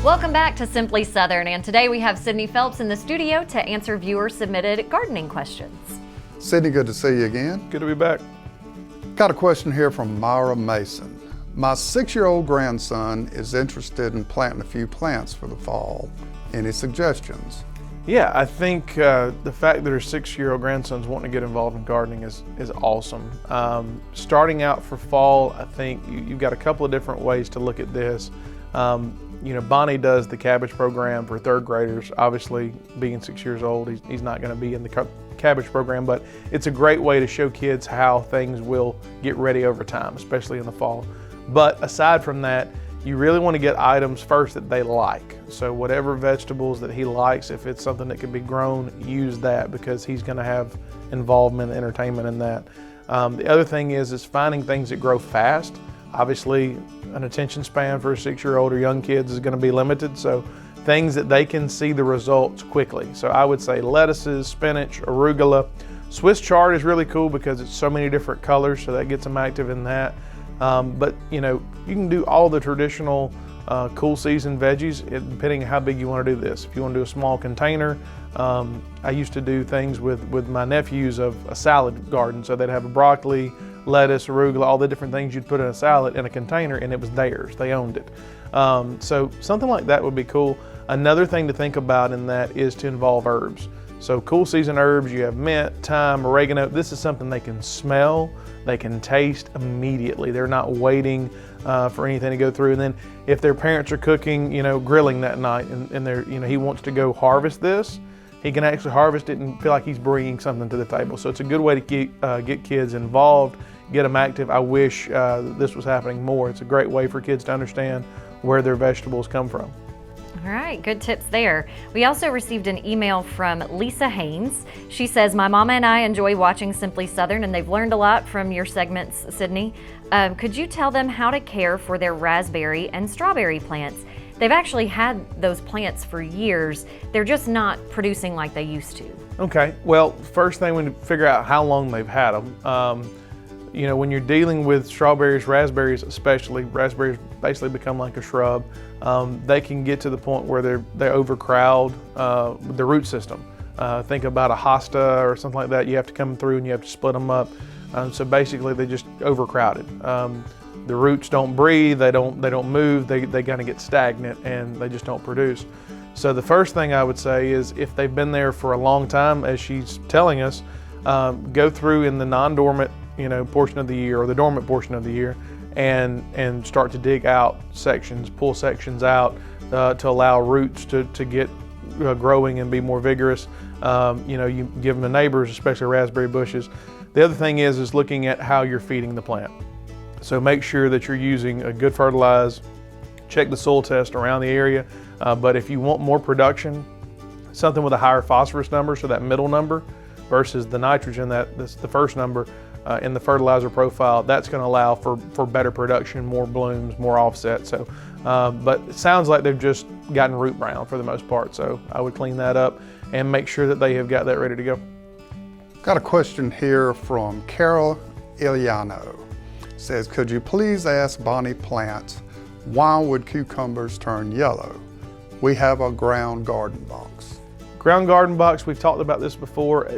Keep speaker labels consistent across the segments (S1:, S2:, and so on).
S1: Welcome back to Simply Southern, and today we have Sidney Phelps in the studio to answer viewer-submitted gardening questions.
S2: Sidney, good to see you again.
S3: Good to be back.
S2: Got a question here from Myra Mason. My 6-year-old grandson is interested in planting a few plants for the fall. Any suggestions?
S3: Yeah, I think the fact that her 6-year-old grandson's wanting to get involved in gardening is awesome. Starting out for fall, I think you've got a couple of different ways to look at this. Bonnie does the cabbage program for 3rd graders. Obviously, being 6 years old, he's not going to be in the cabbage program, but it's a great way to show kids how things will get ready over time, especially in the fall. But aside from that, you really want to get items first that they like. So whatever vegetables that he likes, if it's something that can be grown, use that, because he's going to have involvement and entertainment in that. The other thing is finding things that grow fast. Obviously, an attention span for a 6-year-old or young kids is going to be limited, so things that they can see the results quickly. So I would say lettuces, spinach, arugula. Swiss chard is really cool because it's so many different colors, so that gets them active in that. But you can do all the traditional cool season veggies, depending on how big you want to do this. If you want to do a small container, I used to do things with my nephews of a salad garden. So they'd have a broccoli, lettuce, arugula, all the different things you'd put in a salad in a container, and it was theirs. They owned it. So something like that would be cool. Another thing to think about in that is to involve herbs. So cool season herbs, you have mint, thyme, oregano. This is something they can smell, they can taste immediately. They're not waiting for anything to go through. And then if their parents are cooking, grilling that night, and he wants to go harvest this, he can actually harvest it and feel like he's bringing something to the table. So it's a good way to get kids involved, get them active. I wish this was happening more. It's a great way for kids to understand where their vegetables come from.
S1: All right, good tips there. We also received an email from Lisa Haynes. She says, my mama and I enjoy watching Simply Southern, and they've learned a lot from your segments, Sidney. Could you tell them how to care for their raspberry and strawberry plants? They've actually had those plants for years. They're just not producing like they used to.
S3: Okay, well, first thing we need to figure out how long they've had them. When you're dealing with strawberries, raspberries especially, raspberries basically become like a shrub. They can get to the point where they overcrowd the root system. Think about a hosta or something like that. You have to come through and you have to split them up. So basically they just overcrowded. The roots don't breathe, they don't move, they kind of get stagnant and they just don't produce. So the first thing I would say is, if they've been there for a long time, as she's telling us, go through in the non-dormant portion of the year, or the dormant portion of the year, and start to dig out sections, pull sections out to allow roots to get growing and be more vigorous. You give them to neighbors, especially raspberry bushes. The other thing is looking at how you're feeding the plant. So make sure that you're using a good fertilizer. Check the soil test around the area. But if you want more production, something with a higher phosphorus number, so that middle number, versus the nitrogen, that's the first number in the fertilizer profile, that's going to allow for better production, more blooms, more offset. So, but it sounds like they've just gotten root brown for the most part. So I would clean that up and make sure that they have got that ready to go.
S2: Got a question here from Kara Illiano. Says, could you please ask Bonnie plants, why would cucumbers turn yellow? We have a ground garden box.
S3: Ground garden box, we've talked about this before.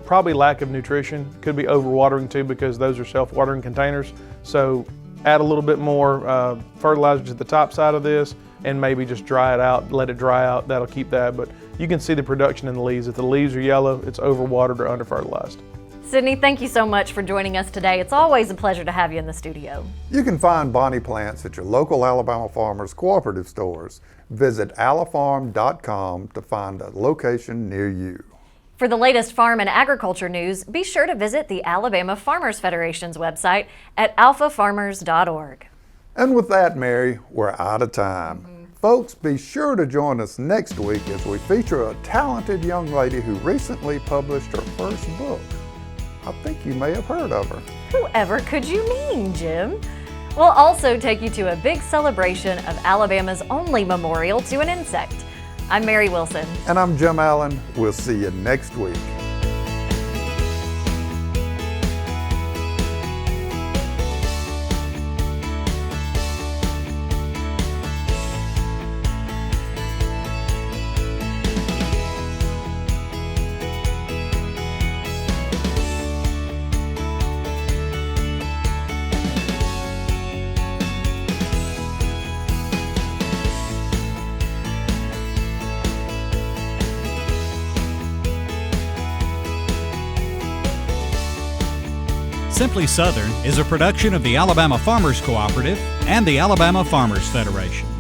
S3: Probably lack of nutrition. Could be overwatering too, because those are self-watering containers. So add a little bit more fertilizer to the top side of this, and maybe just dry it out, let it dry out. That'll keep that. But you can see the production in the leaves. If the leaves are yellow, it's overwatered or under-fertilized.
S1: Sidney, thank you so much for joining us today. It's always a pleasure to have you in the studio.
S2: You can find Bonnie plants at your local Alabama Farmers Cooperative stores. Visit alafarm.com to find a location near you.
S1: For the latest farm and agriculture news, be sure to visit the Alabama Farmers Federation's website at alphafarmers.org.
S2: And with that, Mary, we're out of time. Folks, be sure to join us next week as we feature a talented young lady who recently published her first book. I think you may have heard of her.
S1: Whoever could you mean, Jim? We'll also take you to a big celebration of Alabama's only memorial to an insect. I'm Mary Wilson.
S2: And I'm Jim Allen. We'll see you next week.
S4: Simply Southern is a production of the Alabama Farmers Cooperative and the Alabama Farmers Federation.